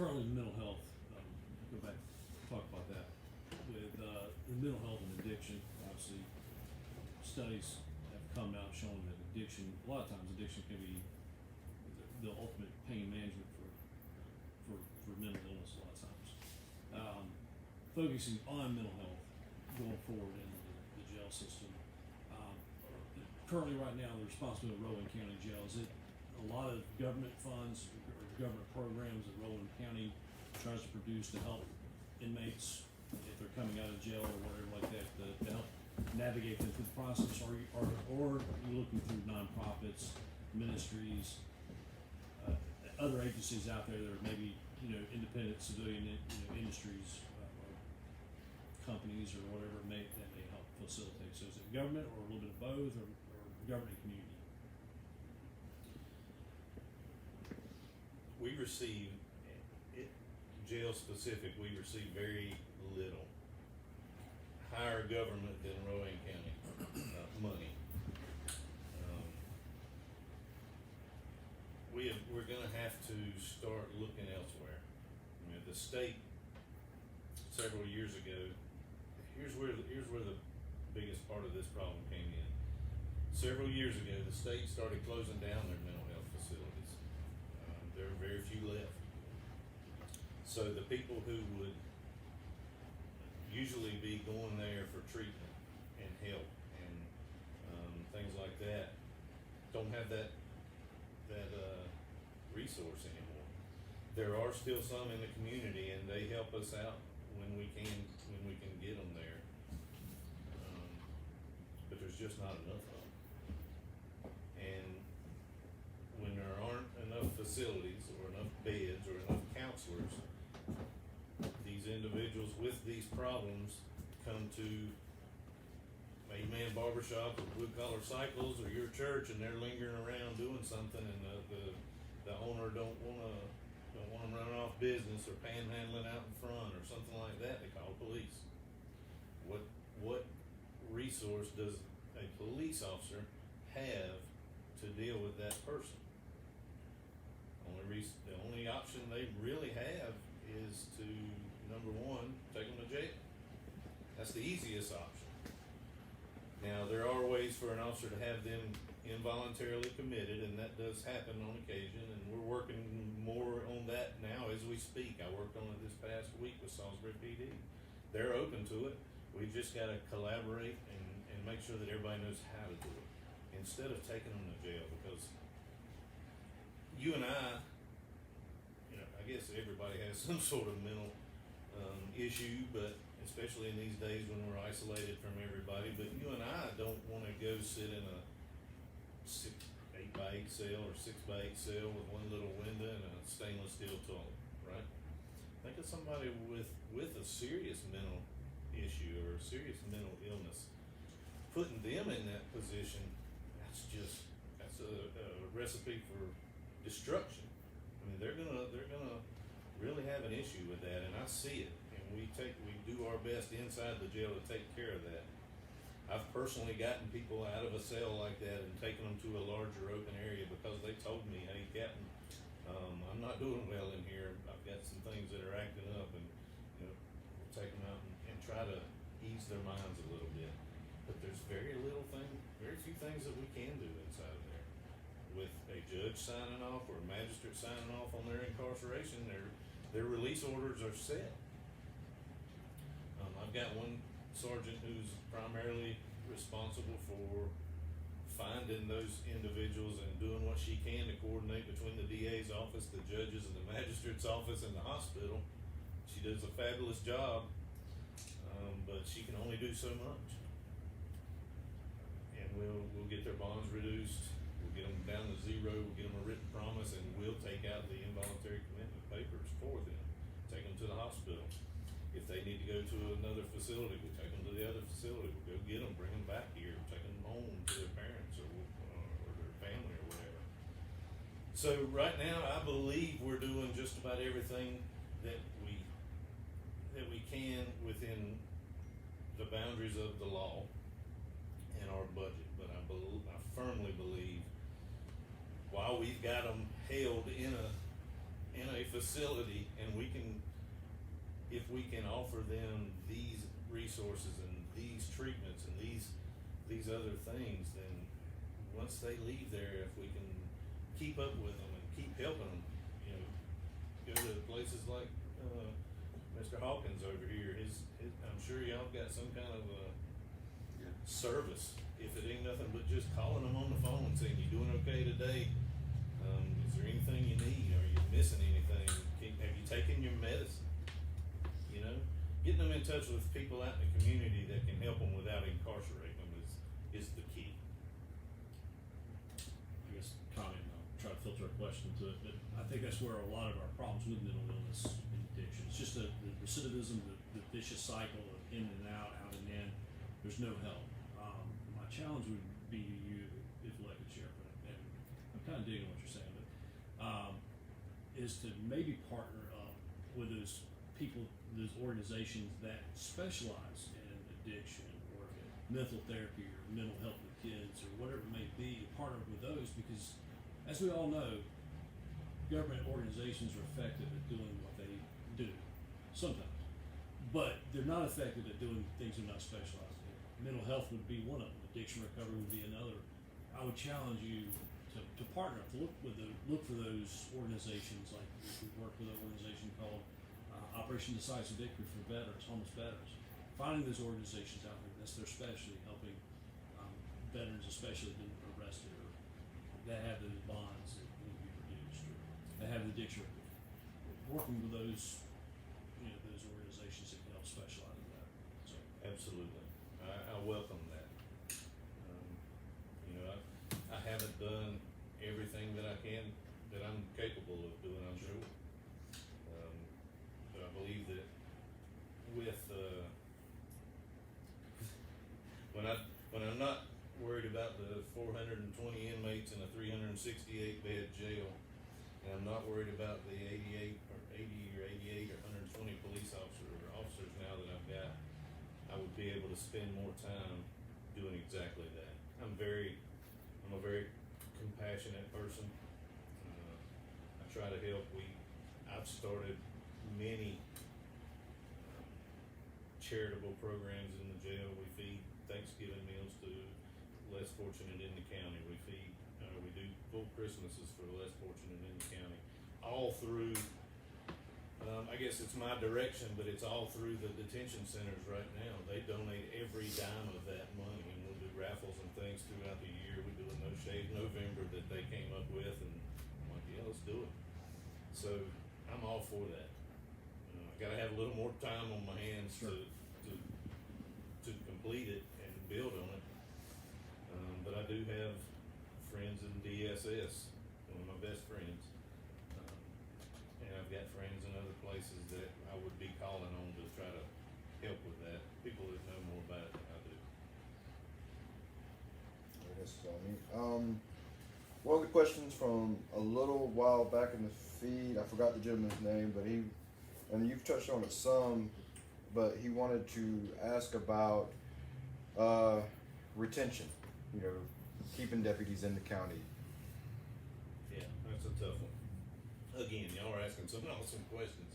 currently mental health, go back, talk about that, with, the mental health and addiction, obviously, studies have come out showing that addiction, a lot of times addiction can be the ultimate pain management for mental illness a lot of times. Focusing on mental health going forward in the jail system. Currently right now, the responsibility of Rowan County Jail, is it a lot of government funds or government programs that Rowan County tries to produce to help inmates if they're coming out of jail or whatever like that, to help navigate them through the process, or are you looking through nonprofits, ministries, other agencies out there that are maybe, independent civilian, industries, or companies or whatever that may help facilitate? So is it government or a little bit of both, or government and community? We receive, jail specific, we receive very little. Higher government than Rowan County, money. We're gonna have to start looking elsewhere. The state, several years ago, here's where the biggest part of this problem came in. Several years ago, the state started closing down their mental health facilities. There are very few left. So the people who would usually be going there for treatment and help and things like that don't have that resource anymore. There are still some in the community, and they help us out when we can get them there. But there's just not enough of them. And when there aren't enough facilities or enough beds or enough counselors, these individuals with these problems come to Made Man Barber Shop or Blue Collar Cycles or your church, and they're lingering around doing something, and the owner don't want them running off business or panhandling out in front or something like that. They call police. What resource does a police officer have to deal with that person? The only option they really have is to, number one, take them to jail. That's the easiest option. Now, there are ways for an officer to have them involuntarily committed, and that does happen on occasion, and we're working more on that now as we speak. I worked on it this past week with Salisbury PD. They're open to it. We've just gotta collaborate and make sure that everybody knows how to do it, instead of taking them to jail, because you and I guess everybody has some sort of mental issue, but especially in these days when we're isolated from everybody, but you and I don't wanna go sit in a 8x8 cell or 6x8 cell with one little window and a stainless steel toilet, right? Think of somebody with a serious mental issue or a serious mental illness. Putting them in that position, that's a recipe for destruction. They're gonna really have an issue with that, and I see it, and we do our best inside the jail to take care of that. I've personally gotten people out of a cell like that and taken them to a larger open area because they told me, hey, Captain, I'm not doing well in here. I've got some things that are acting up, and we'll take them out and try to ease their minds a little bit. But there's very few things that we can do inside of there. With a judge signing off or a magistrate signing off on their incarceration, their release orders are set. I've got one sergeant who's primarily responsible for finding those individuals and doing what she can to coordinate between the DA's office, the judges, and the magistrate's office, and the hospital. She does a fabulous job, but she can only do so much. And we'll get their bonds reduced, we'll get them down to zero, we'll get them a written promise, and we'll take out the involuntary commitment papers for them, take them to the hospital. If they need to go to another facility, we'll take them to the other facility, we'll go get them, bring them back here, take them home to their parents or their family or whatever. So right now, I believe we're doing just about everything that we can within the boundaries of the law and our budget. But I firmly believe while we've got them held in a facility, and if we can offer them these resources and these treatments and these other things, then once they leave there, if we can keep up with them and keep helping them, you know, go to places like Mr. Hawkins over here. I'm sure y'all got some kind of service. If it ain't nothing but just calling them on the phone and saying, "You doing okay today? Is there anything you need? Are you missing anything? Have you taken your medicine?" You know, getting them in touch with people out in the community that can help them without incarcerating them is the key. I guess comment, I'll try to filter a question to it, but I think that's where a lot of our problems with mental illness and addiction, it's just the recidivism, the vicious cycle of in and out and in. There's no help. My challenge would be to you, if elected sheriff, and I'm kind of digging what you're saying, but is to maybe partner up with those people, those organizations that specialize in addiction or mental therapy or mental health with kids or whatever it may be. Partner with those, because as we all know, government organizations are effective at doing what they do sometimes, but they're not effective at doing things they're not specialized in. Mental health would be one of them. Addiction recovery would be another. I would challenge you to partner up, to look for those organizations. Like we work with an organization called Operation Decisive Victory for veterans, homeless veterans. Finding those organizations out there, that's their specialty, helping veterans, especially been arrested or that have those bonds that need to be reduced or that have addiction recovery. Working with those, those organizations that can help specialize in that. So. Absolutely, I welcome that. I haven't done everything that I'm capable of doing, I'm sure. But I believe that with when I'm not worried about the 420 inmates in a 368 bed jail, and I'm not worried about the 80 or 88 or 120 police officers now that I've got, I would be able to spend more time doing exactly that. I'm a very compassionate person. I try to help. I've started many charitable programs in the jail. We feed Thanksgiving meals to less fortunate in the county. We do full Christmases for the less fortunate in the county. All through, I guess it's my direction, but it's all through the detention centers right now. They donate every dime of that money, and we'll do raffles and things throughout the year. We do a No Shave November that they came up with, and I'm like, yeah, let's do it. So I'm all for that. I gotta have a little more time on my hands Sure. to complete it and build on it. But I do have friends in DSS, one of my best friends. And I've got friends in other places that I would be calling on to try to help with that. People that know more about it than I do. I guess it's all me. One of the questions from a little while back in the feed, I forgot the gentleman's name, but and you've touched on it some, but he wanted to ask about retention, keeping deputies in the county. Yeah, that's a tough one. Again, y'all are asking some awesome questions.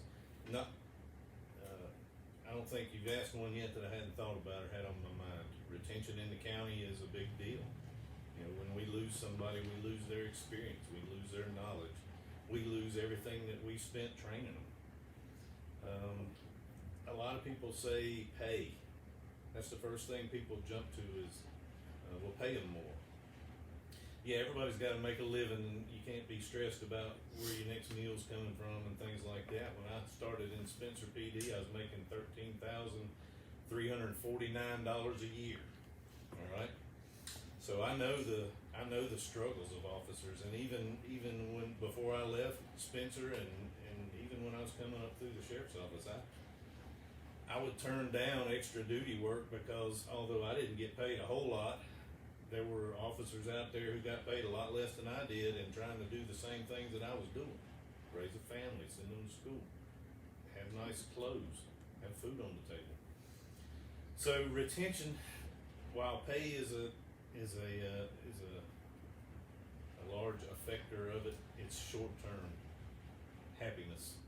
I don't think you've asked one yet that I hadn't thought about or had on my mind. Retention in the county is a big deal. When we lose somebody, we lose their experience, we lose their knowledge, we lose everything that we spent training them. A lot of people say pay. That's the first thing people jump to is, we'll pay them more. Yeah, everybody's got to make a living, and you can't be stressed about where your next meal's coming from and things like that. When I started in Spencer PD, I was making $13,349 a year. All right, so I know the struggles of officers, and even when before I left Spencer, and even when I was coming up through the sheriff's office, I would turn down extra duty work because although I didn't get paid a whole lot, there were officers out there who got paid a lot less than I did and trying to do the same things that I was doing. Raise a family, send them to school, have nice clothes, have food on the table. So retention, while pay is a large effector of it, it's short term. happiness.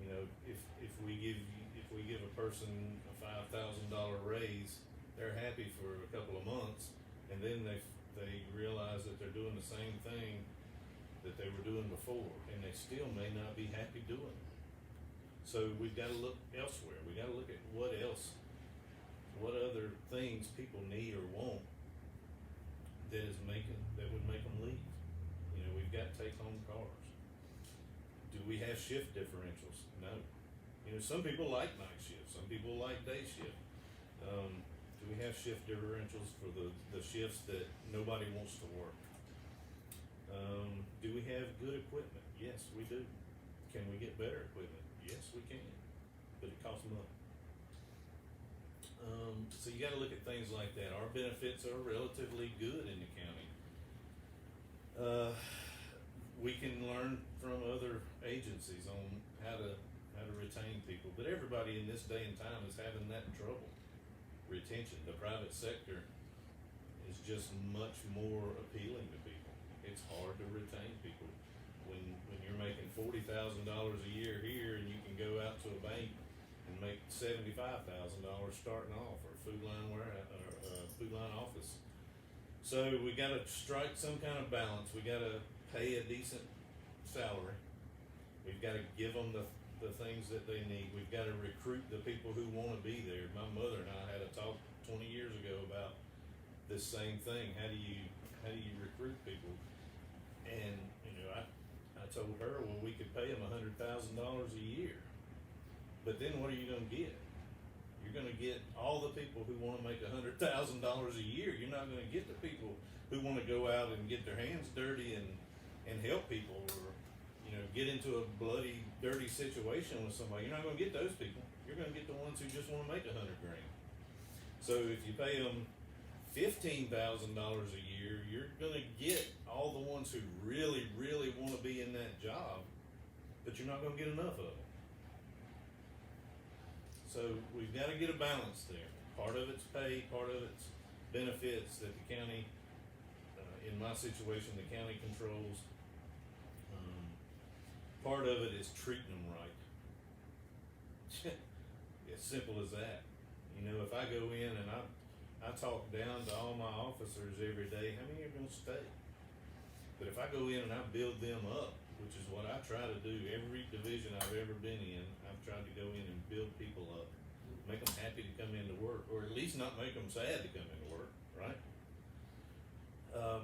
You know, if we give a person a $5,000 raise, they're happy for a couple of months, and then they realize that they're doing the same thing that they were doing before, and they still may not be happy doing it. So we've got to look elsewhere. We got to look at what other things people need or want that would make them leave. You know, we've got take-home cars. Do we have shift differentials? No. You know, some people like night shift. Some people like day shift. Do we have shift differentials for the shifts that nobody wants to work? Do we have good equipment? Yes, we do. Can we get better equipment? Yes, we can. But it costs money. So you gotta look at things like that. Our benefits are relatively good in the county. We can learn from other agencies on how to retain people, but everybody in this day and time is having that trouble. Retention. The private sector is just much more appealing to people. It's hard to retain people when you're making $40,000 a year here, and you can go out to a bank and make $75,000 starting off, or food line office. So we got to strike some kind of balance. We got to pay a decent salary. We've got to give them the things that they need. We've got to recruit the people who want to be there. My mother and I had a talk 20 years ago about this same thing. How do you recruit people? And you know, I told her, well, we could pay them $100,000 a year. But then what are you going to get? You're going to get all the people who want to make $100,000 a year. You're not going to get the people who want to go out and get their hands dirty and help people, or you know, get into a bloody, dirty situation with somebody. You're not going to get those people. You're going to get the ones who just want to make $100,000. So if you pay them $15,000 a year, you're going to get all the ones who really, really want to be in that job, but you're not going to get enough of them. So we've got to get a balance there. Part of it's pay, part of it's benefits that the county, in my situation, the county controls. Part of it is treating them right. As simple as that. You know, if I go in and I talk down to all my officers every day, how many are going to stay? But if I go in and I build them up, which is what I try to do every division I've ever been in, I've tried to go in and build people up, make them happy to come into work, or at least not make them sad to come into work, right?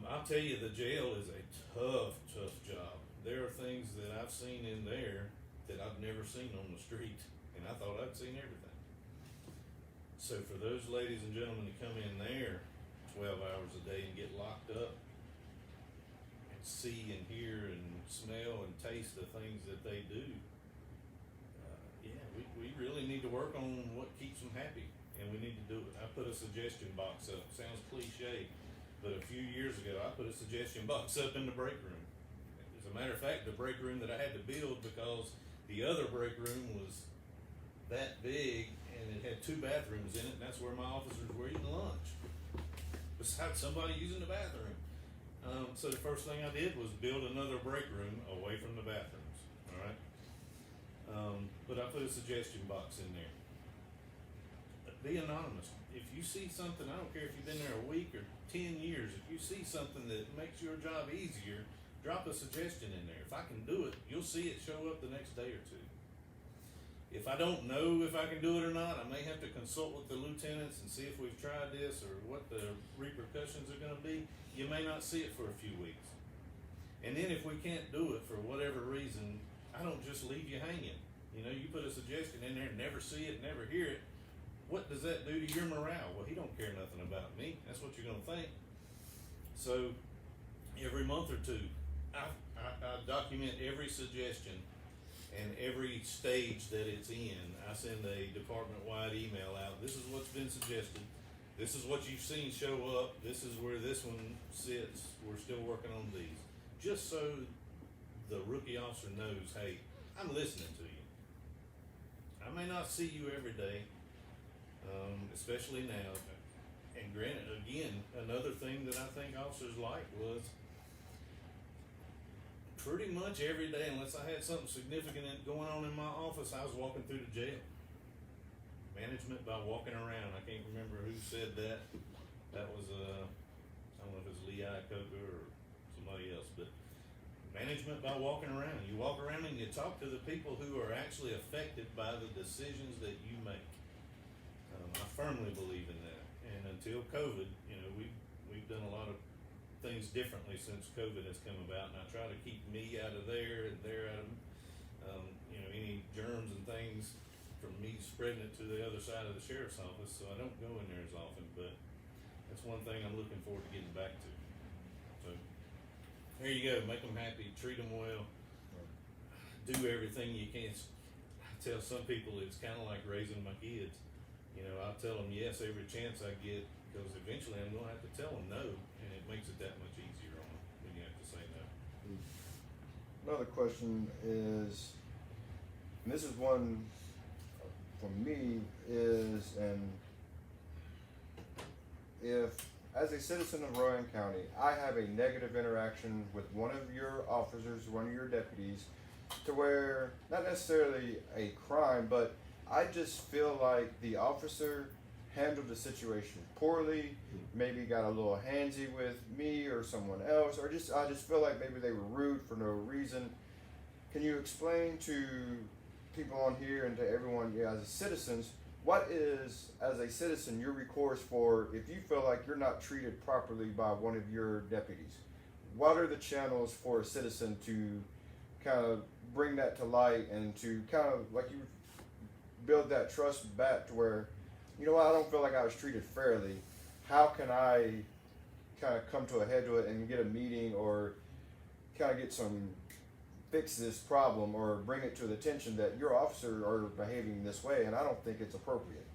I'll tell you, the jail is a tough job. There are things that I've seen in there that I've never seen on the street, and I thought I'd seen everything. So for those ladies and gentlemen to come in there 12 hours a day and get locked up and see and hear and smell and taste the things that they do, we really need to work on what keeps them happy, and we need to do it. I put a suggestion box up. Sounds cliche, but a few years ago I put a suggestion box up in the break room. As a matter of fact, the break room that I had to build because the other break room was that big and it had 2 bathrooms in it, and that's where my officers were eating lunch, besides somebody using the bathroom. So the first thing I did was build another break room away from the bathrooms, all right? But I put a suggestion box in there. Be anonymous. If you see something, I don't care if you've been there a week or 10 years, if you see something that makes your job easier, drop a suggestion in there. If I can do it, you'll see it show up the next day or 2. If I don't know if I can do it or not, I may have to consult with the lieutenants and see if we've tried this or what the repercussions are going to be. You may not see it for a few weeks. And then if we can't do it for whatever reason, I don't just leave you hanging. You know, you put a suggestion in there, never see it, never hear it. What does that do to your morale? Well, he don't care nothing about me. That's what you're going to think. So every month or 2, I document every suggestion and every stage that it's in. I send a department-wide email out. This is what's been suggested. This is what you've seen show up. This is where this one sits. We're still working on these. Just so the rookie officer knows, hey, I'm listening to you. I may not see you every day, especially now. And granted, again, another thing that I think officers like was pretty much every day, unless I had something significant going on in my office, I was walking through the jail. Management by walking around. I can't remember who said that. That was I don't know if it was Lee Iacocca or somebody else, but management by walking around. You walk around and you talk to the people who are actually affected by the decisions that you make. I firmly believe in that. And until COVID, we've done a lot of things differently since COVID has come about, and I try to keep me out of there and they're out of any germs and things from me spreading it to the other side of the sheriff's office, so I don't go in there as often, but that's one thing I'm looking forward to getting back to. So, there you go, make them happy, treat them well, do everything you can. I tell some people it's kind of like raising my kids. I'll tell them yes every chance I get, because eventually I'm going to have to tell them no, and it makes it that much easier on them when you have to say no. Another question is, and this is one for me, is, and if as a citizen of Rowan County, I have a negative interaction with one of your officers, one of your deputies, to where, not necessarily a crime, but I just feel like the officer handled the situation poorly, maybe got a little handsy with me or someone else, or I just feel like maybe they were rude for no reason. Can you explain to people on here and to everyone, as citizens, what is, as a citizen, your recourse for if you feel like you're not treated properly by one of your deputies? What are the channels for a citizen to kind of bring that to light and to kind of, like, you build that trust back to where, I don't feel like I was treated fairly. How can I kind of come to a head to it and get a meeting or kind of fix this problem or bring it to the attention that your officer are behaving this way, and I don't think it's appropriate.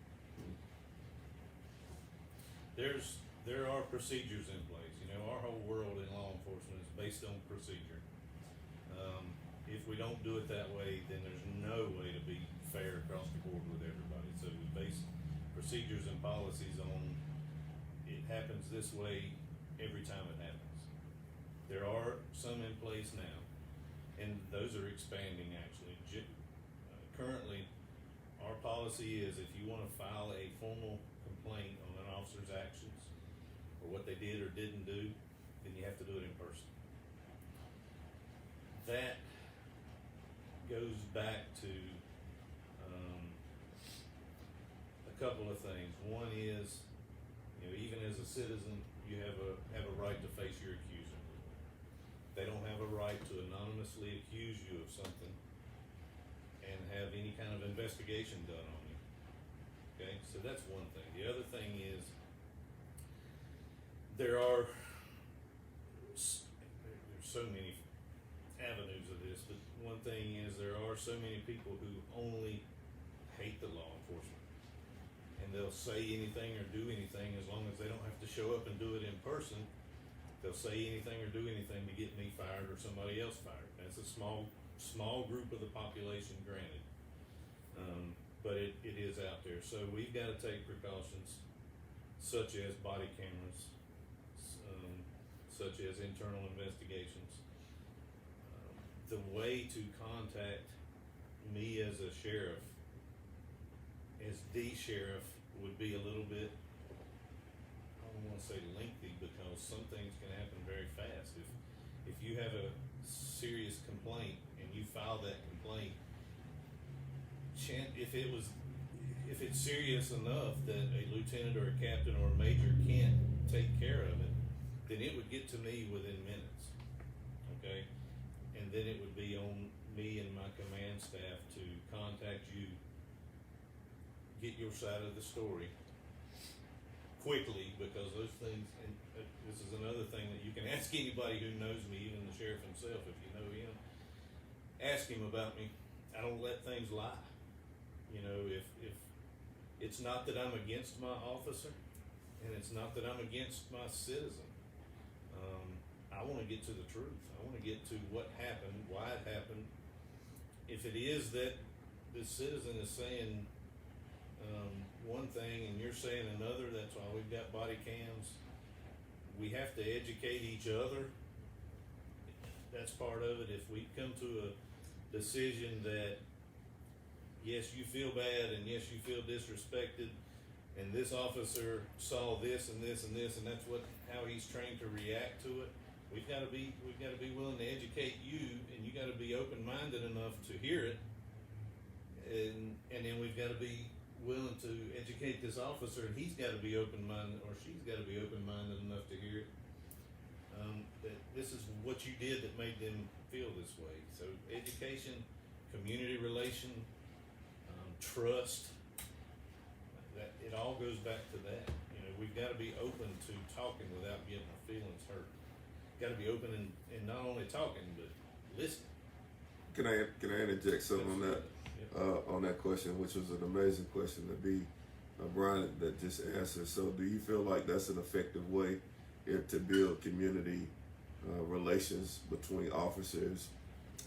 There are procedures in place. Our whole world in law enforcement is based on procedure. If we don't do it that way, then there's no way to be fair across the board with everybody. So we base procedures and policies on it happens this way every time it happens. There are some in place now, and those are expanding actually. Currently, our policy is if you want to file a formal complaint on an officer's actions or what they did or didn't do, then you have to do it in person. That goes back to a couple of things. One is, even as a citizen, you have a right to face your accuser. They don't have a right to anonymously accuse you of something and have any kind of investigation done on you. Okay, so that's one thing. The other thing is there's so many avenues of this, but one thing is there are so many people who only hate the law enforcement, and they'll say anything or do anything as long as they don't have to show up and do it in person. They'll say anything or do anything to get me fired or somebody else fired. That's a small group of the population, granted, but it is out there. So we've got to take precautions such as body cameras, such as internal investigations. The way to contact me as a sheriff, as the sheriff, would be a little bit, I don't want to say lengthy, because some things can happen very fast. If you have a serious complaint and you file that complaint, if it's serious enough that a lieutenant or a captain or a major can't take care of it, then it would get to me within minutes. Okay? And then it would be on me and my command staff to contact you, get your side of the story quickly, because those things, and this is another thing that you can ask anybody who knows me, even the sheriff himself, if you know him, ask him about me. I don't let things lie. If it's not that I'm against my officer, and it's not that I'm against my citizen, I want to get to the truth. I want to get to what happened, why it happened. If it is that the citizen is saying one thing and you're saying another, that's why we've got body cams. We have to educate each other. that's part of it. If we come to a decision that, yes, you feel bad and yes, you feel disrespected, and this officer saw this and this and this, and that's how he's trained to react to it, we've gotta be willing to educate you, and you gotta be open-minded enough to hear it, and then we've gotta be willing to educate this officer, and he's gotta be open-minded, or she's gotta be open-minded enough to hear it. That this is what you did that made them feel this way. So education, community relation, trust, that it all goes back to that. You know, we've gotta be open to talking without getting our feelings hurt. Gotta be open and not only talking, but listening. Can I interject something on that? On that question, which was an amazing question to be Brian that just answered. So do you feel like that's an effective way to build community relations between officers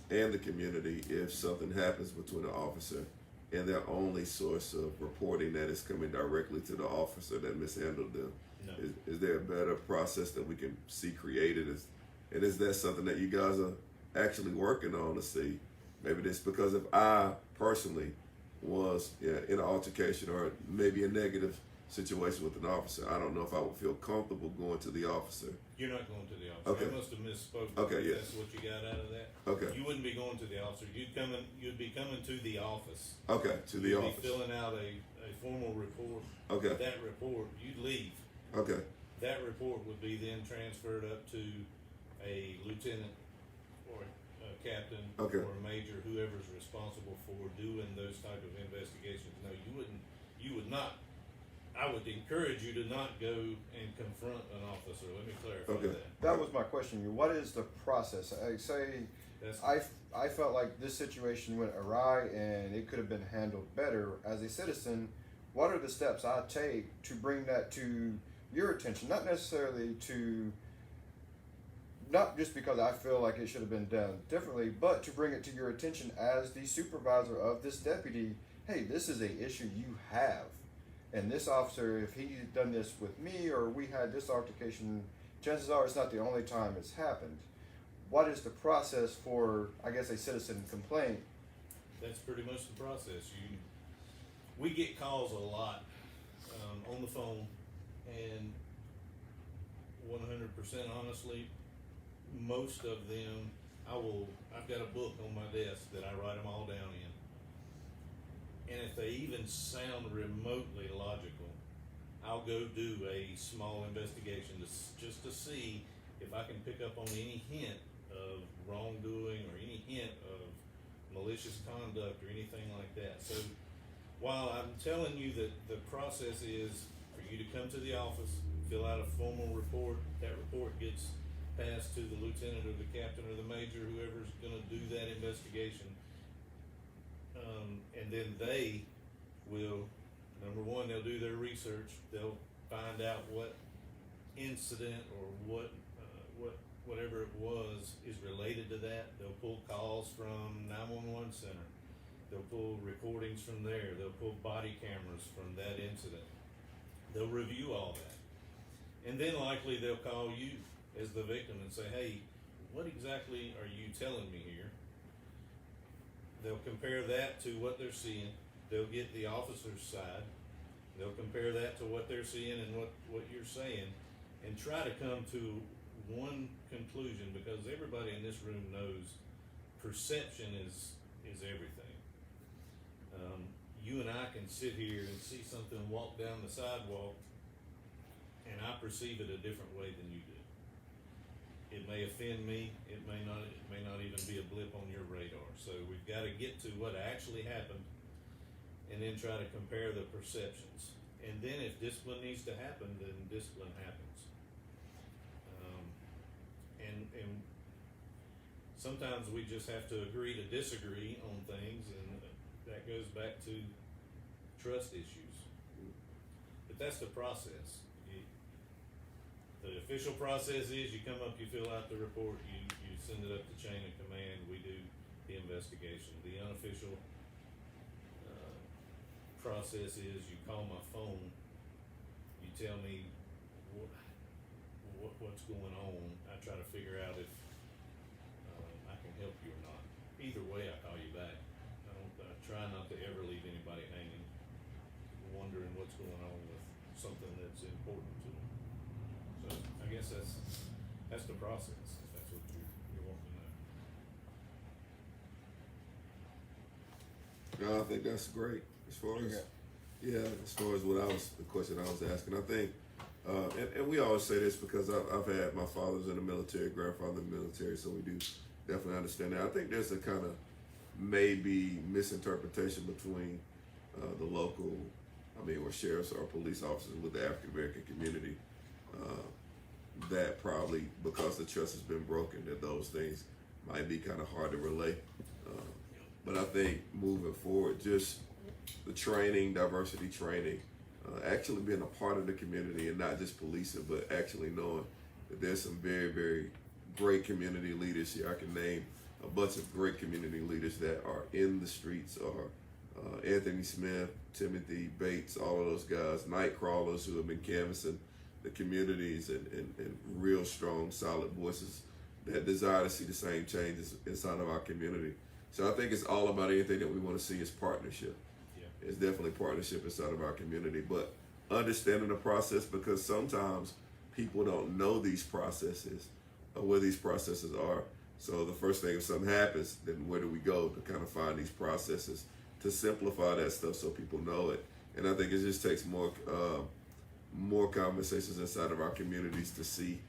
and the community if something happens between an officer and their only source of reporting that is coming directly to the officer that mishandled them? No. Is there a better process that we can see created? And is that something that you guys are actually working on to see? Maybe this, because if I personally was in an altercation or maybe a negative situation with an officer, I don't know if I would feel comfortable going to the officer. You're not going to the officer. Okay. I must have misspoke. Okay, yes. That's what you got out of that. Okay. You wouldn't be going to the officer. You'd be coming to the office. Okay, to the You'd office. be filling out a formal report. Okay. That report, you'd leave. Okay. That report would be then transferred up to a lieutenant or a captain Okay. or a major, whoever's responsible for doing those type of investigations. No, you would not. I would encourage you to not go and confront an officer. Let me clarify Okay. that. That was my question. What is the process? I say, That's I felt like this situation went awry and it could have been handled better. As a citizen, what are the steps I take to bring that to your attention? Not necessarily not just because I feel like it should have been done differently, but to bring it to your attention as the supervisor of this deputy. Hey, this is an issue you have. And this officer, if he'd done this with me or we had this altercation, chances are it's not the only time it's happened. What is the process for, I guess, a citizen complaint? That's pretty much the process. We get calls a lot on the phone, and 100% honestly, most of them, I've got a book on my desk that I write them all down in. And if they even sound remotely logical, I'll go do a small investigation just to see if I can pick up on any hint of wrongdoing or any hint of malicious conduct or anything like that. So while I'm telling you that the process is for you to come to the office, fill out a formal report, that report gets passed to the lieutenant or the captain or the major, whoever's gonna do that investigation. And then they will, number one, they'll do their research. They'll find out what incident or whatever it was is related to that. They'll pull calls from 911 center. They'll pull recordings from there. They'll pull body cameras from that incident. They'll review all that. And then likely they'll call you as the victim and say, hey, what exactly are you telling me here? They'll compare that to what they're seeing. They'll get the officer's side. They'll compare that to what they're seeing and what you're saying, and try to come to one conclusion, because everybody in this room knows perception is everything. You and I can sit here and see something walk down the sidewalk, and I perceive it a different way than you do. It may offend me. It may not even be a blip on your radar. So we've got to get to what actually happened, and then try to compare the perceptions. And then if discipline needs to happen, then discipline happens. And sometimes we just have to agree to disagree on things, and that goes back to trust issues. But that's the process. The official process is you come up, you fill out the report, you send it up the chain of command, we do the investigation. The unofficial process is you call my phone, you tell me what's going on. I try to figure out if help you or not. Either way, I call you back. I try not to ever leave anybody hanging, wondering what's going on with something that's important to them. So I guess that's the process, if that's what you're wanting to know. No, I think that's great. As far as as far as the question I was asking, I think, and we always say this because I've had my father's in the military, grandfather in the military, so we do definitely understand that. I think there's a kind of maybe misinterpretation between the local, or sheriffs or police officers with the African American community, that probably because the trust has been broken, that those things might be kind of hard to relate. But I think moving forward, just the training, diversity training, actually being a part of the community and not just policing, but actually knowing that there's some very, very great community leaders here. I can name a bunch of great community leaders that are in the streets, or Anthony Smith, Timothy Bates, all of those guys, night crawlers who have been canvassing the communities and real strong, solid voices that desire to see the same changes inside of our community. So I think it's all about anything that we want to see is partnership. Yeah. It's definitely partnership inside of our community, but understanding the process, because sometimes people don't know these processes or where these processes are. So the first thing, if something happens, then where do we go to kind of find these processes to simplify that stuff so people know it? And I think it just takes more conversations inside of our communities to see,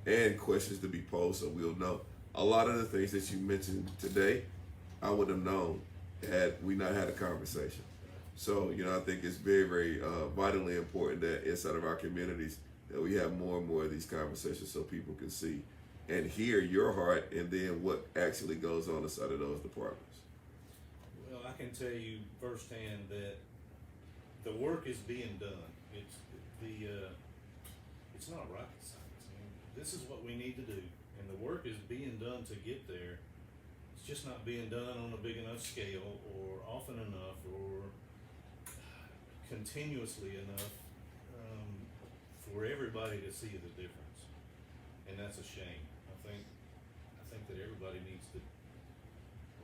and questions to be posed so we'll know. A lot of the things that you mentioned today, I would have known had we not had a conversation. So, I think it's very, very vitally important that inside of our communities that we have more and more of these conversations so people can see and hear your heart, and then what actually goes on inside of those departments. Well, I can tell you firsthand that the work is being done. It's not rocket science. This is what we need to do, and the work is being done to get there. It's just not being done on a big enough scale, or often enough, or continuously enough for everybody to see the difference, and that's a shame. I think that everybody needs to.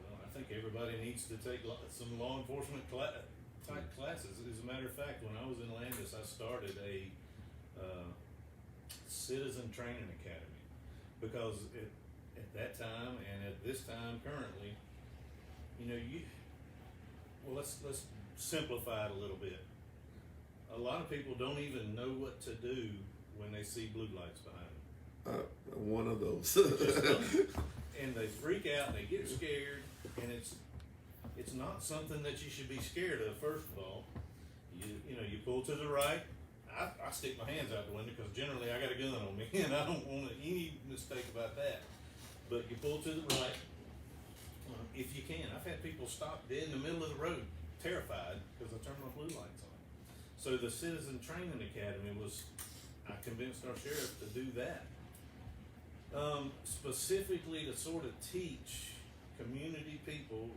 Well, I think everybody needs to take some law enforcement type classes. As a matter of fact, when I was in Landis, I started a citizen training academy, because at that time and at this time currently, let's simplify it a little bit. A lot of people don't even know what to do when they see blue lights behind them. One of those. And they freak out, they get scared, and it's not something that you should be scared of. First of all, you pull to the right. I stick my hands out the window because generally I got a gun on me, and I don't want any mistake about that. But you pull to the right if you can. I've had people stop dead in the middle of the road, terrified because I turned my blue lights on. So the Citizen Training Academy I convinced our sheriff to do that. Specifically to sort of teach community people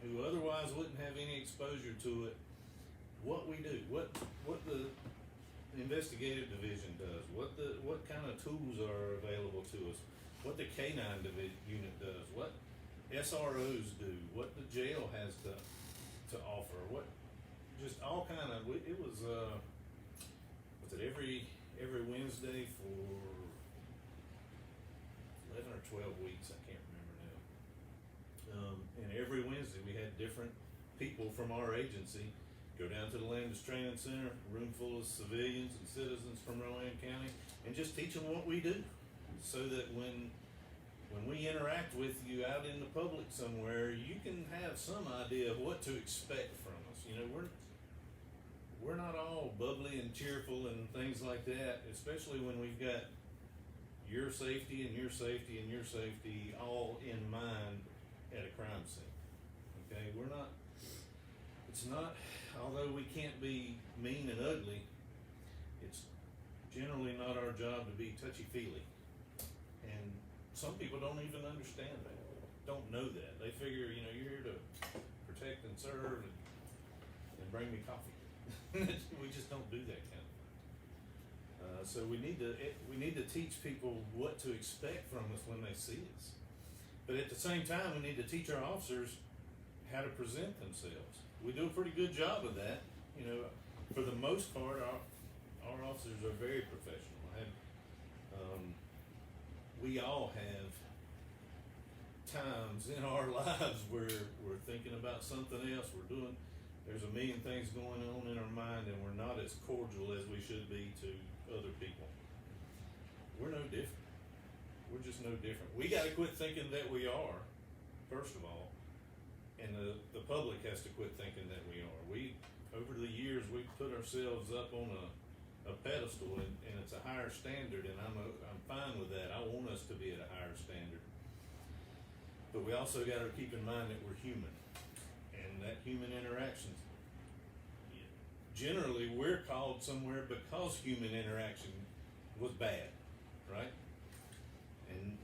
who otherwise wouldn't have any exposure to it, what we do, what the investigative division does, what kind of tools are available to us, what the K9 unit does, what SROs do, what the jail has to offer, what just all kind of. It was every Wednesday for 11 or 12 weeks, I can't remember now. And every Wednesday we had different people from our agency go down to the Landis Training Center, a room full of civilians and citizens from Rowan County, and just teach them what we do, so that when we interact with you out in the public somewhere, you can have some idea of what to expect from us. We're not all bubbly and cheerful and things like that, especially when we've got your safety and your safety and your safety all in mind at a crime scene. Okay, it's not, although we can't be mean and ugly, it's generally not our job to be touchy-feely. And some people don't even understand that, don't know that. They figure, you're here to protect and serve and bring me coffee. We just don't do that kind of thing. So we need to teach people what to expect from us when they see us. But at the same time, we need to teach our officers how to present themselves. We do a pretty good job of that. You know, for the most part, our officers are very professional. We all have times in our lives where we're thinking about something else. There's a million things going on in our mind, and we're not as cordial as we should be to other people. We're no different. We're just no different. We gotta quit thinking that we are, first of all, and the public has to quit thinking that we are. Over the years, we've put ourselves up on a pedestal, and it's a higher standard, and I'm fine with that. I want us to be at a higher standard. But we also gotta keep in mind that we're human, and that human interactions, generally, we're called somewhere because human interaction was bad, right? And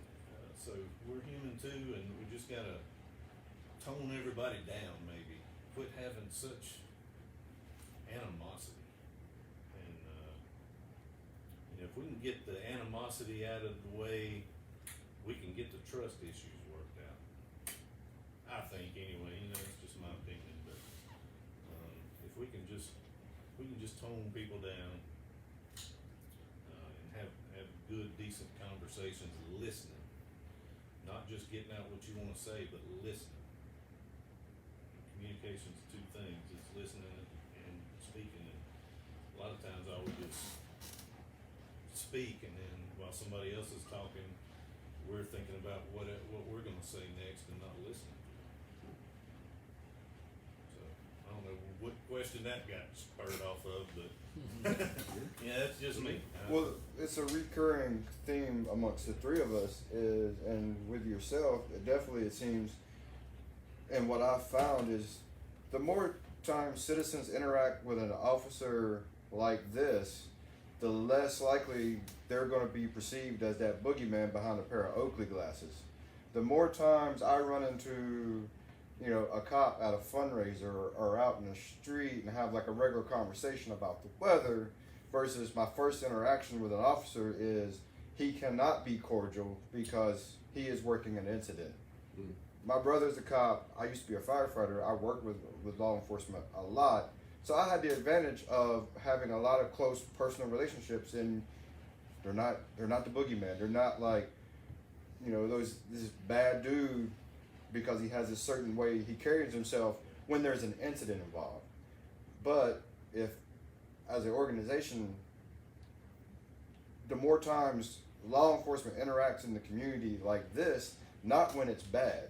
so we're human too, and we just gotta tone everybody down, maybe. Quit having such animosity. And you know, if we can get the animosity out of the way, we can get the trust issues worked out. I think anyway, you know, it's just my opinion, but if we can just tone people down and have good, decent conversations, listening, not just getting out what you want to say, but listening. Communication's two things: it's listening and speaking. And a lot of times, I would just speak, and then while somebody else is talking, we're thinking about what we're going to say next, and not listening. So I don't know what question that got spurred off of, but yeah, that's just me. Well, it's a recurring theme amongst the three of us and with yourself, it seems, and what I've found is the more time citizens interact with an officer like this, the less likely they're going to be perceived as that boogeyman behind a pair of Oakley glasses. The more times I run into, you know, a cop at a fundraiser or out in the street and have like a regular conversation about the weather versus my first interaction with an officer is he cannot be cordial because he is working an incident. Mm. My brother's a cop. I used to be a firefighter. I worked with law enforcement a lot. So I had the advantage of having a lot of close personal relationships, and they're not the boogeyman. They're not like, you know, this bad dude because he has a certain way he carries himself when there's an incident involved. But if, as an organization, the more times law enforcement interacts in the community like this, not when it's bad.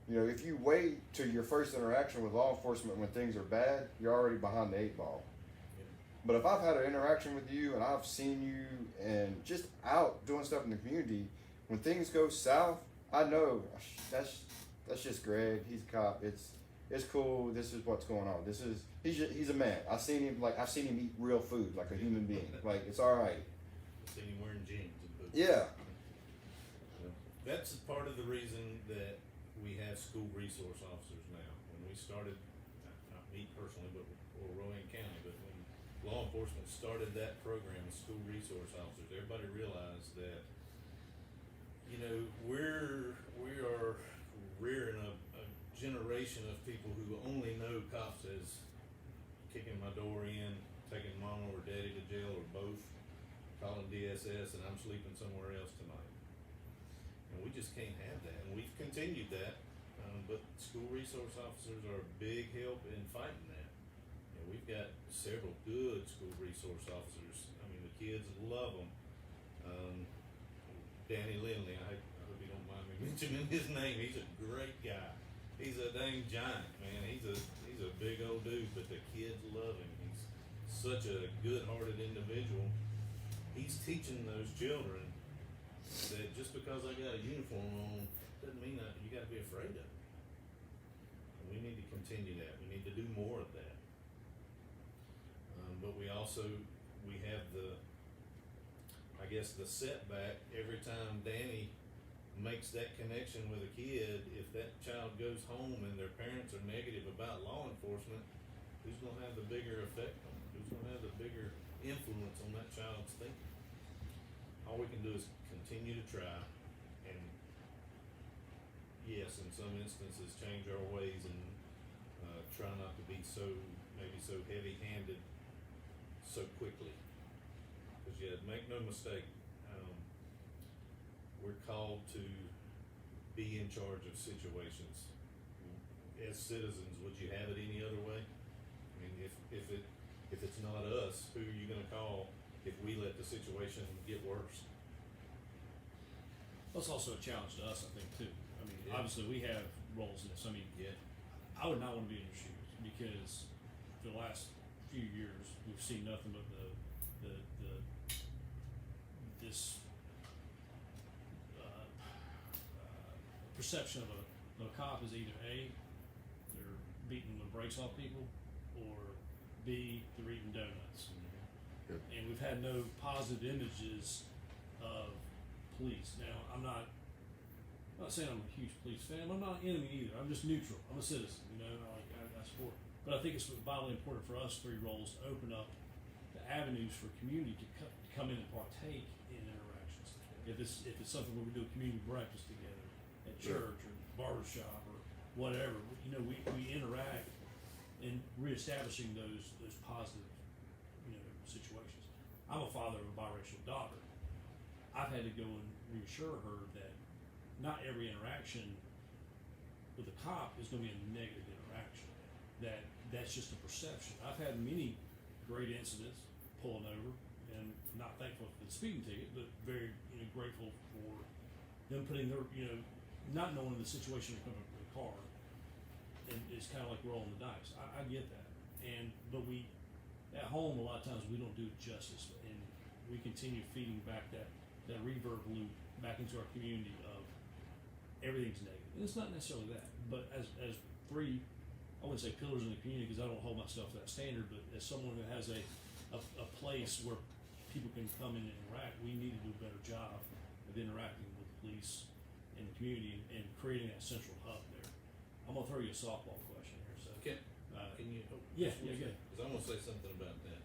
You know, if you wait till your first interaction with law enforcement when things are bad, you're already behind the 8 ball. But if I've had an interaction with you and I've seen you and just out doing stuff in the community, when things go south, I know that's just Greg. He's a cop. It's cool. This is what's going on. He's a man. I've seen him eat real food like a human being. Like, it's all right. I've seen him wearing jeans and boots. Yeah. That's part of the reason that we have school resource officers now. When we started, not me personally, but or Rowan County, but when law enforcement started that program of school resource officers, everybody realized that, you know, we are rearing a generation of people who only know cops as kicking my door in, taking mama or daddy to jail, or both, calling DSS, and I'm sleeping somewhere else tonight. And we just can't have that, and we've continued that, but school resource officers are a big help in fighting that. And we've got several good school resource officers. I mean, the kids love them. Danny Lindley, I hope you don't mind me mentioning his name. He's a great guy. He's a dang giant, man. He's a big old dude, but the kids love him. He's such a good-hearted individual. He's teaching those children that just because I got a uniform on doesn't mean that you got to be afraid of it. And we need to continue that. We need to do more of that. But we have the setback every time Danny makes that connection with a kid. If that child goes home and their parents are negative about law enforcement, who's going to have the bigger effect on it? Who's going to have the bigger influence on that child's thinking? All we can do is continue to try and yes, in some instances, change our ways and, try not to be maybe so heavy-handed so quickly. Cause yeah, make no mistake, we're called to be in charge of situations. As citizens, would you have it any other way? I mean, if it's not us, who are you gonna call if we let the situation get worse? That's also a challenge to us, I think, too. I mean, Yeah. obviously, we have roles in this. I mean, Yeah. I would not want to be in your shoes because for the last few years, we've seen nothing but this perception of a cop is either A, they're beating the brakes off people, or B, they're eating donuts. Yep. And we've had no positive images of police. Now, I'm not saying I'm a huge police fan. I'm not an enemy either. I'm just neutral. I'm a citizen. You know, I support. But I think it's vitally important for us three roles to open up the avenues for community to come in and partake in interactions. If it's something where we do a community breakfast together at church or barber shop or whatever, you know, we interact in reestablishing those positive, you know, situations. I'm a father of a biracial daughter. I've had to go and reassure her that not every interaction with a cop is going to be a negative interaction. That's just a perception. I've had many great incidents pulling over, and not thankful for the speeding ticket, but very grateful for them putting their not knowing the situation in front of the car, and it's kind of like rolling the dice. I get that, but we at home a lot of times we don't do it justice, and we continue feeding back that reverb loop back into our community of everything's negative. And it's not necessarily that, but as three, I wouldn't say pillars in the community because I don't hold myself to that standard, but as someone who has a place where people can come in and interact, we need to do a better job of interacting with the police and the community and creating that central hub there. I'm gonna throw you a softball question here, so. Can you? Yeah, good. Because I'm gonna say something about that.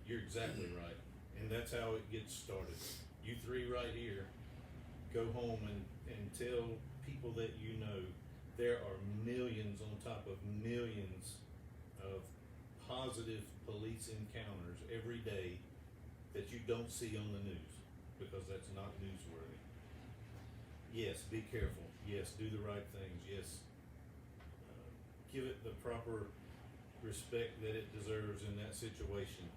You're exactly right, and that's how it gets started. You three right here, go home and tell people that you know there are millions on top of millions of positive police encounters every day that you don't see on the news because that's not newsworthy. Yes, be careful. Yes, do the right things. Yes, give it the proper respect that it deserves in that situation.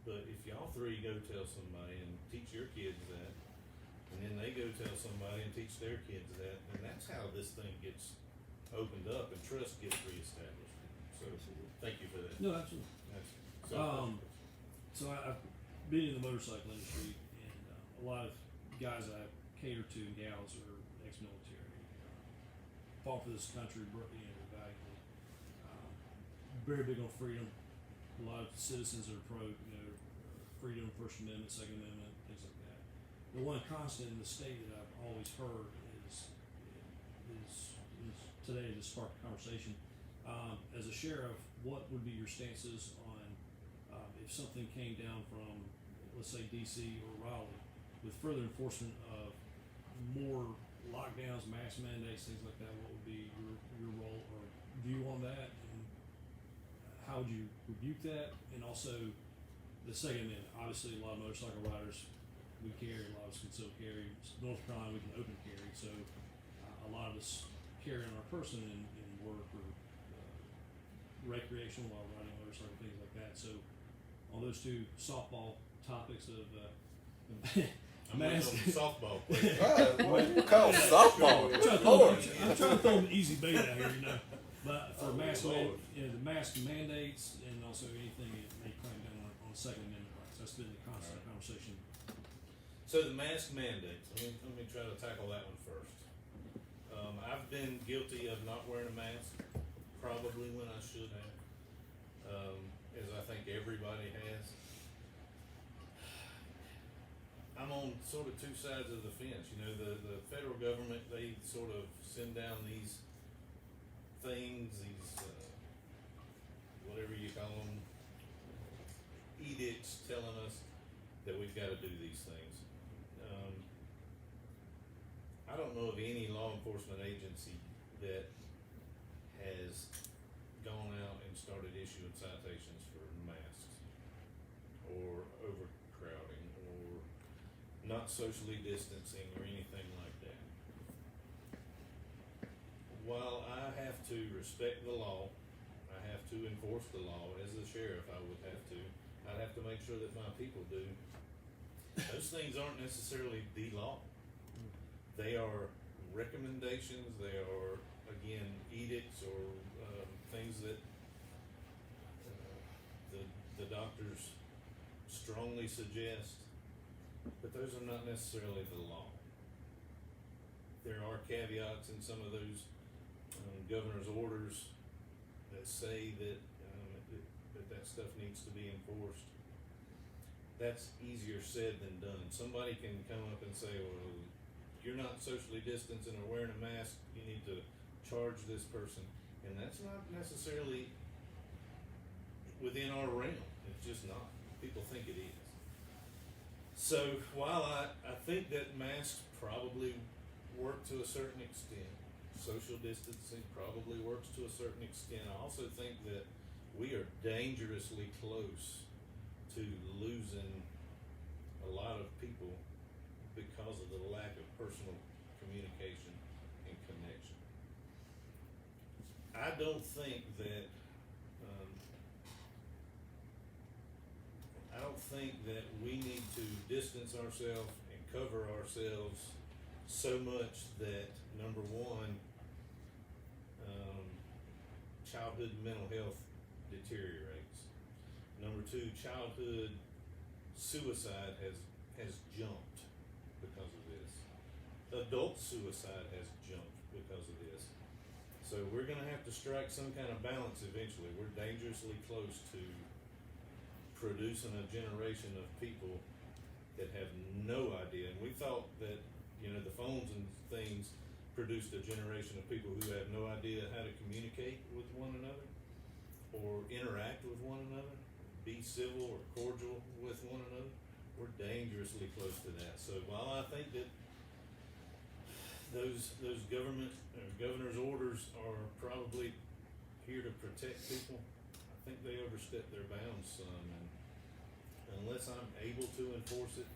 But if y'all three go tell somebody and teach your kids that, and then they go tell somebody and teach their kids that, then that's how this thing gets opened up and trust gets reestablished. So, thank you for that. No, absolutely. So I've been in the motorcycle industry, and a lot of guys I cater to, gals, are ex-military. Fought for this country, valiantly. Very big on freedom. A lot of citizens are pro, freedom, First Amendment, Second Amendment, things like that. The one constant in the state that I've always heard is today to spark the conversation. As a sheriff, what would be your stances on if something came down from, let's say, DC or Raleigh, with further enforcement of more lockdowns, mask mandates, things like that? What would be your role or view on that, and how would you rebuke that? And also, the Second Amendment. Obviously, a lot of motorcycle riders we carry, a lot of us concealed carry. North Carolina, we can open carry, so a lot of us carry on our person in work or recreational while riding a motorcycle, things like that. So, on those two softball topics of I'm waiting on the softball. What do you call softball? I'm trying to throw an easy bait out here, But for the mask mandates and also anything that may clamp down on Second Amendment rights, that's been the constant conversation. So the mask mandates. Let me try to tackle that one first. I've been guilty of not wearing a mask, probably when I should have, as I think everybody has. I'm on sort of two sides of the fence. The federal government, they sort of send down these things, whatever you call them, edicts telling us that we've got to do these things. I don't know of any law enforcement agency that has gone out and started issuing citations for masks or overcrowding or not socially distancing or anything like that. While I have to respect the law, I have to enforce the law as the sheriff, I'd have to make sure that my people do. Those things aren't necessarily the law. They are recommendations, they are, again, edicts or things that the doctors strongly suggest, but those are not necessarily the law. There are caveats in some of those governor's orders that say that that stuff needs to be enforced. That's easier said than done. Somebody can come up and say, well, you're not socially distancing or wearing a mask, you need to charge this person. And that's not necessarily within our realm. It's just not. People think it is. So while I think that masks probably work to a certain extent, social distancing probably works to a certain extent, I also think that we are dangerously close to losing a lot of people because of the lack of personal communication and connection. I don't think that we need to distance ourselves and cover ourselves so much that, number one, childhood mental health deteriorates. Number two, childhood suicide has jumped because of this. Adult suicide has jumped because of this. So we're gonna have to strike some kind of balance eventually. We're dangerously close to producing a generation of people that have no idea. And we thought that, the phones and things produced a generation of people who have no idea how to communicate with one another or interact with one another, be civil or cordial with one another. We're dangerously close to that. So while I think that those governor's orders are probably here to protect people, I think they overstep their bounds some, and unless I'm able to enforce it,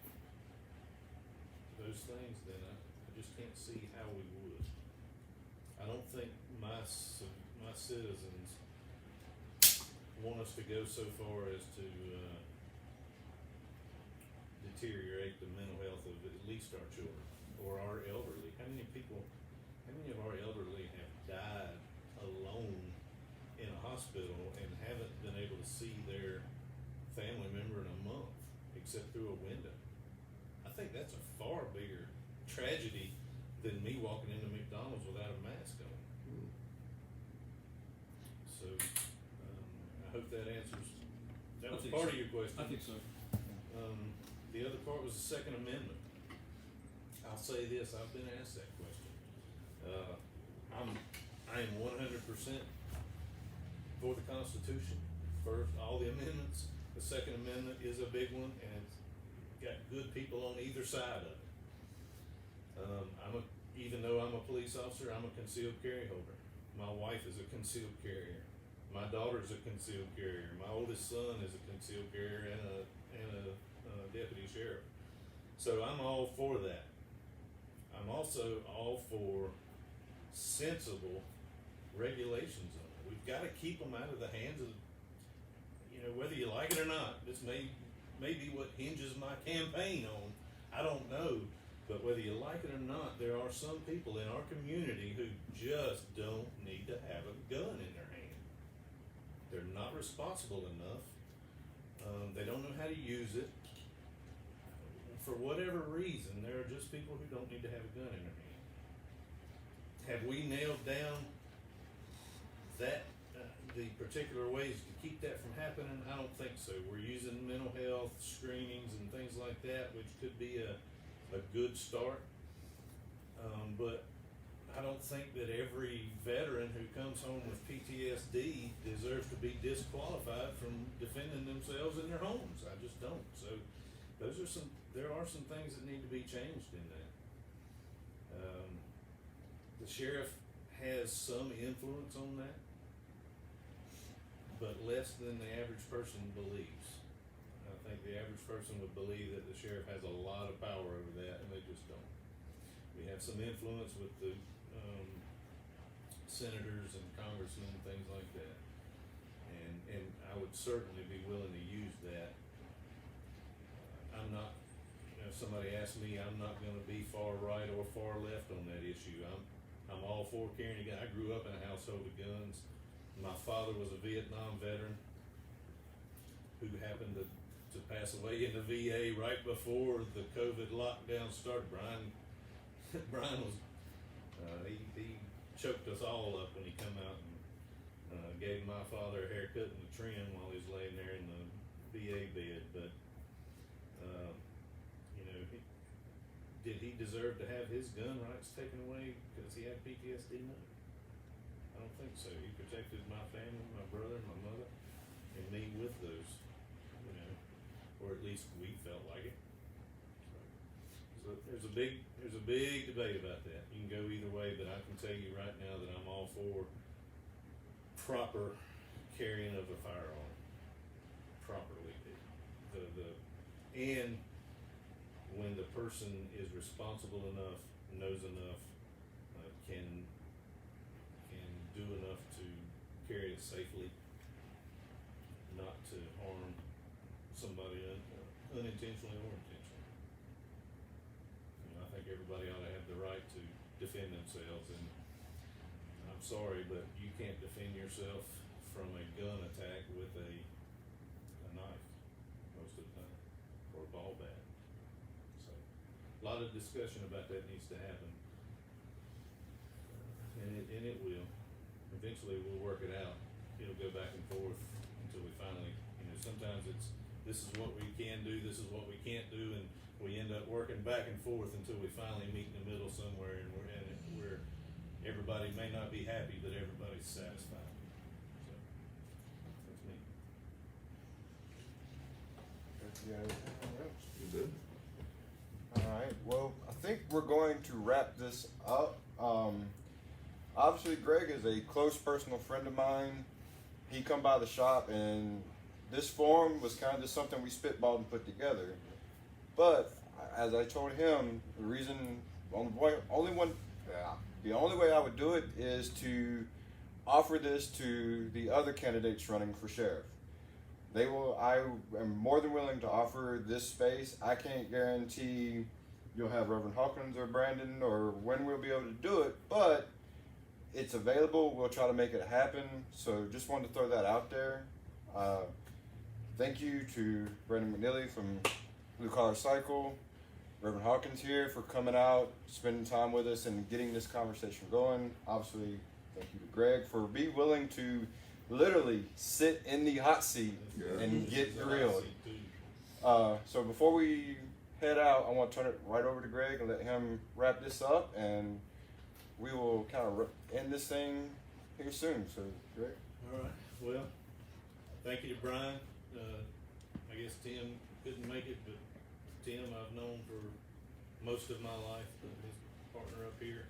those things, then I just can't see how we would. I don't think my citizens want us to go so far as to deteriorate the mental health of at least our children or our elderly. How many of our elderly have died alone in a hospital and haven't been able to see their family member in a month except through a window? I think that's a far bigger tragedy than me walking into McDonald's without a mask on. So I hope that answers. That was part of your question. I think so. The other part was the Second Amendment. I'll say this: I've been asked that question. I am 100% for the Constitution, for all the amendments. The Second Amendment is a big one, and it's got good people on either side of it. Even though I'm a police officer, I'm a concealed carry holder. My wife is a concealed carrier. My daughter's a concealed carrier. My oldest son is a concealed carrier and a deputy sheriff. So I'm all for that. I'm also all for sensible regulations on it. We've got to keep them out of the hands of, whether you like it or not. This may be what hinges my campaign on. I don't know. But whether you like it or not, there are some people in our community who just don't need to have a gun in their hand. They're not responsible enough. They don't know how to use it. For whatever reason, there are just people who don't need to have a gun in their hand. Have we nailed down that the particular ways to keep that from happening? I don't think so. We're using mental health screenings and things like that, which could be a good start. But I don't think that every veteran who comes home with PTSD deserves to be disqualified from defending themselves in their homes. I just don't. So there are some things that need to be changed in that. The sheriff has some influence on that, but less than the average person believes. I think the average person would believe that the sheriff has a lot of power over that, and they just don't. We have some influence with the senators and congressmen and things like that, and I would certainly be willing to use that. I'm not, you know, if somebody asks me, I'm not going to be far right or far left on that issue. I'm all for carrying a gun. I grew up in a household of guns. My father was a Vietnam veteran who happened to pass away in the VA right before the COVID lockdown started. Brian was, he choked us all up when he come out and gave my father a haircut and a trim while he was laying there in the VA bed. But, you know, did he deserve to have his gun rights taken away because he had PTSD? No. I don't think so. He protected my family, my brother, my mother, and me with those, you know, or at least we felt like it. So there's a big debate about that. You can go either way, but I can tell you right now that I'm all for proper carrying of a firearm properly. And when the person is responsible enough, knows enough, can do enough to carry it safely, not to harm somebody unintentionally or intentionally. You know, I think everybody ought to have the right to defend themselves, and I'm sorry, but you can't defend yourself from a gun attack with a knife most of the time, or a ball bat. So, a lot of discussion about that needs to happen, and it will. Eventually, we'll work it out. It'll go back and forth until we finally, you know, sometimes it's, this is what we can do, this is what we can't do, and we end up working back and forth until we finally meet in the middle somewhere, and we're everybody may not be happy, but everybody's satisfied. So, that's me. Yeah, anything else? You good? Alright, well, I think we're going to wrap this up. Obviously Greg is a close personal friend of mine. He come by the shop, and this forum was kind of just something we spitballed and put together. But as I told him, the only way I would do it is to offer this to the other candidates running for sheriff. I am more than willing to offer this space. I can't guarantee you'll have Reverend Hawkins or Brandon or when we'll be able to do it, but it's available. We'll try to make it happen. So just wanted to throw that out there. Thank you to Brandon McNeely from Blue Collar Cycle, Reverend Hawkins here for coming out, spending time with us, and getting this conversation going. Obviously, thank you to Greg for being willing to literally sit in the hot seat and get grilled. So before we head out, I want to turn it right over to Greg and let him wrap this up, and we will kind of end this thing here soon. So, Greg. All right. Well, thank you to Brian. I guess Tim couldn't make it, but Tim I've known for most of my life, his partner up here.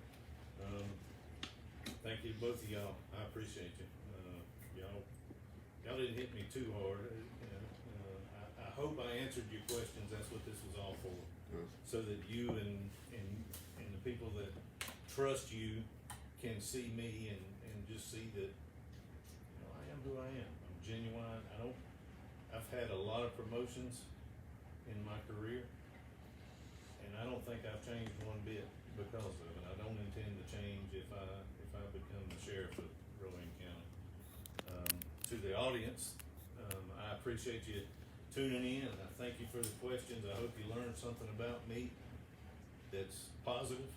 Thank you to both of y'all. I appreciate you. Y'all didn't hit me too hard. You know, I hope I answered your questions. That's what this was all for, so that you and the people that trust you can see me and just see that, you know, I am who I am. I'm genuine. I've had a lot of promotions in my career, and I don't think I've changed one bit because of it. I don't intend to change if I become the sheriff of Rowan County. To the audience, I appreciate you tuning in. I thank you for the questions. I hope you learned something about me that's positive.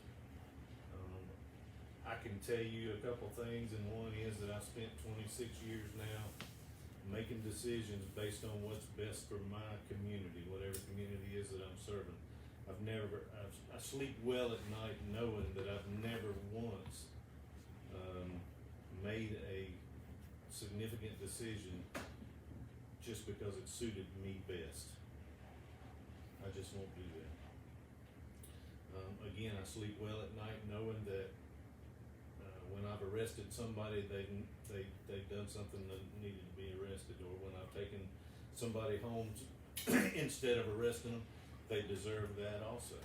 I can tell you a couple things, and one is that I've spent 26 years now making decisions based on what's best for my community, whatever community is that I'm serving. I sleep well at night knowing that I've never once made a significant decision just because it suited me best. I just won't do that. Again, I sleep well at night knowing that when I've arrested somebody, they've done something that needed to be arrested, or when I've taken somebody home instead of arresting them, they deserve that also.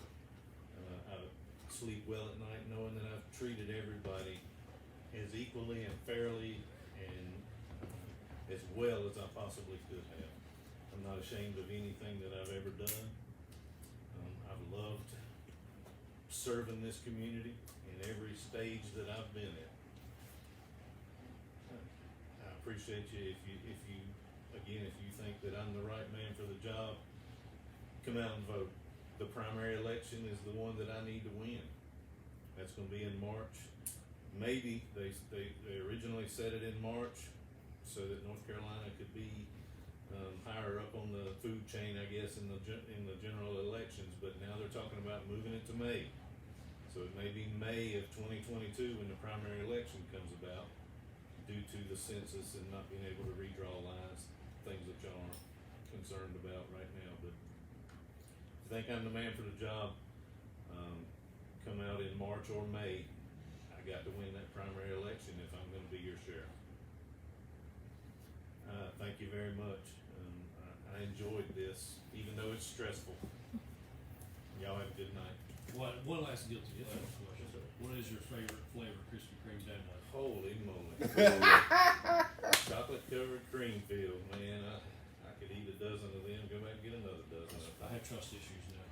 I sleep well at night knowing that I've treated everybody as equally and fairly and as well as I possibly could have. I'm not ashamed of anything that I've ever done. I've loved serving this community in every stage that I've been at. I appreciate you if you think that I'm the right man for the job, come out and vote. The primary election is the one that I need to win. That's gonna be in March. Maybe they originally set it in March so that North Carolina could be higher up on the food chain, I guess, in the general elections, but now they're talking about moving it to May. So it may be May of 2022 when the primary election comes about, due to the census and not being able to redraw lines, things that y'all aren't concerned about right now. But if you think I'm the man for the job, come out in March or May. I got to win that primary election if I'm gonna be your sheriff. Thank you very much. I enjoyed this, even though it's stressful. Y'all have a good night. One last guilty question. What is your favorite flavor Krispy Kreme donut? Holy moly. Chocolate covered cream filled, man. I could eat a dozen of them, go back and get another dozen. I have trust issues now.